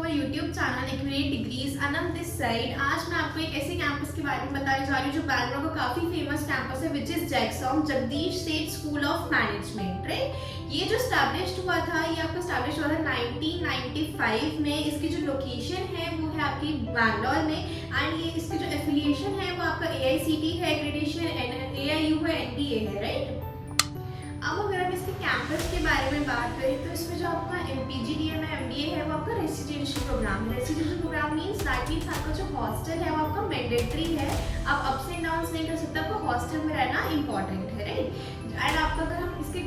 Our YouTube channel accurate degrees Anant this side. आज मैं आपको एक ऐसे कैंपस के बारे में बताने जा रही हूँ जो बैंगलोर का काफी फेमस कैंपस है, विच इज जैक्सॉम जगदीश सेठ स्कूल ऑफ मैनेजमेंट। राइट, ये जो स्टैब्लिश हुआ था, ये आपको स्टैब्लिश हुआ था 1995 में। इसकी जो लोकेशन है वो है आपकी बैंगलोर में, एंड ये इसकी जो एफिलिएशन है वो आपका AICTE है, एक्रेडिटेशन AIU है, NTA है। राइट, अब अगर हम इसके कैंपस के बारे में बात करें तो इसमें जो आपका MPGDM है, MBA है, वो आपका रेसिडेंशियल प्रोग्राम है। Residential program means that means आपका जो हॉस्टल है वो आपका मैंडेटरी है। आप अप्स एंड डाउन्स नहीं कर सकते, आपको हॉस्टल में रहना इंपॉर्टेंट है। राइट, एंड आपका अगर हम इसके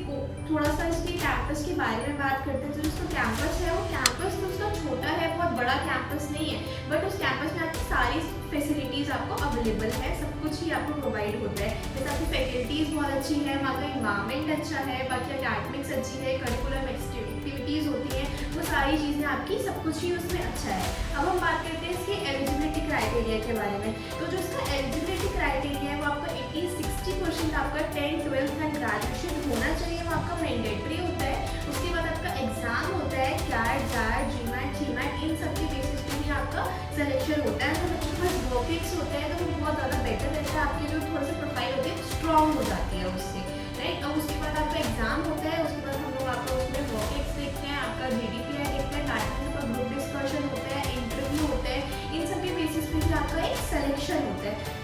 थोड़ा सा इसके कैंपस के बारे में बात करते हैं तो जो इसका कैंपस है वो कैंपस तो उसका छोटा है, बहुत बड़ा कैंपस नहीं है, बट उस कैंपस में आपकी सारी फैसिलिटीज़ आपको अवेलेबल है, सब कुछ ही आपको प्रोवाइड होता है। जैसे आपकी फैकल्टीज़ बहुत अच्छी है, वहाँ का इन्वायरमेंट अच्छा है, बाकी अकेडमिक्स अच्छी है, करिकुलम एक्टिविटीज़ होती हैं, वो सारी चीज़ें आपकी सब कुछ ही उसमें अच्छा है। अब हम बात करते हैं इसके एलिजिबिलिटी क्राइटेरिया के बारे में। तो जो इसका एलिजिबिलिटी क्राइटेरिया है वो आपका 80-60% आपका 10th 12th एंड ग्रेजुएशन होना चाहिए, वो आपका मैंडेटरी होता है। उसके बाद आपका एग्जाम होता है, CAT, JAT, GMAT, इन सब के बेसिस पे भी आपका सिलेक्शन होता है। तो बच्चों के पास वर्किंग्स होते हैं तो वो बहुत ज़्यादा बेटर रहता है, आपकी जो थोड़ा सा प्रोफाइल होती है स्ट्रॉन्ग हो जाती है उससे। राइट, और उसके बाद आपका एग्जाम होता है, उसके बाद हम लोग आपका उसमें वर्किंग्स देखते हैं, आपका GDPI देखते हैं, आपका ग्रुप डिस्कशन होता है, इंटरव्यू होता है, इन सब के बेसिस पे भी आपका एक सिलेक्शन होता है।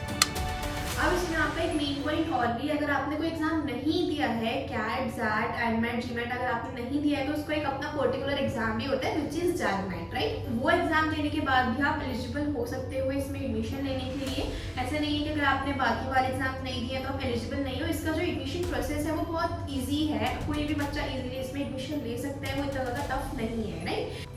अब इसमें आपका एक मेन पॉइंट और भी, अगर आपने कोई एग्जाम नहीं दिया है, CAT, JAT, ANMAT, GMAT अगर आपने नहीं दिया है तो उसको एक अपना पर्टिकुलर एग्जाम भी होता है विच इज JAGMAT। राइट, वो एग्जाम देने के बाद भी आप एलिजिबल हो सकते हो इसमें एडमिशन लेने के लिए। ऐसा नहीं है कि अगर आपने बाकी वाले एग्जाम नहीं दिए तो आप एलिजिबल नहीं हो। इसका जो एडमिशन प्रोसेस है वो बहुत ईजी है, कोई भी बच्चा ईजिली इसमें एडमिशन ले सकता है, वो इतना ज़्यादा टफ नहीं है। राइट,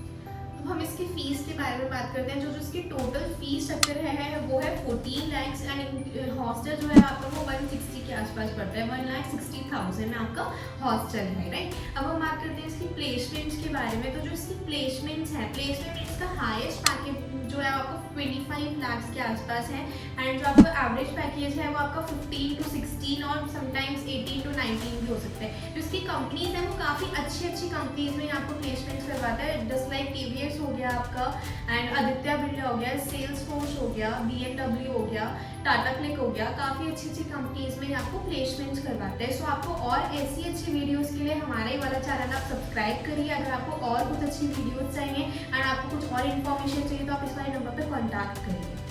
हम इसकी फीस के बारे में बात करते हैं। जो इसकी टोटल फीस स्ट्रक्चर है वो है 14 lakhs, एंड हॉस्टल जो है आपका वो 160 के आसपास पड़ता है, 1,60,000 में आपका हॉस्टल है। राइट, अब हम बात करते हैं इसकी प्लेसमेंट्स के बारे में। तो जो इसकी प्लेसमेंट्स हैं, प्लेसमेंट इसका हाईएस्ट पैकेज जो है आपको 25 lakhs के आसपास है, एंड जो आपका एवरेज पैकेज है वो आपका 15 to 16 और समटाइम्स 18 to 19 भी हो सकता है। जो इसकी कंपनीज हैं वो काफ़ी अच्छी कंपनीज में आपको प्लेसमेंट्स करवाता है, जस्ट लाइक TVS हो गया आपका, एंड आदित्य बिरला हो गया, सेल्सफोर्स हो गया, BMW हो गया, टाटा क्लिक हो गया, काफ़ी अच्छी कंपनीज में आपको प्लेसमेंट्स करवाते हैं। सो आपको और ऐसी अच्छी वीडियोस के लिए हमारा ही वाला चैनल आप सब्सक्राइब करिए। अगर आपको और कुछ अच्छी वीडियोस चाहिए एंड आपको कुछ और इन्फॉर्मेशन चाहिए तो आप इस वाले नंबर पर कॉन्टैक्ट करिए।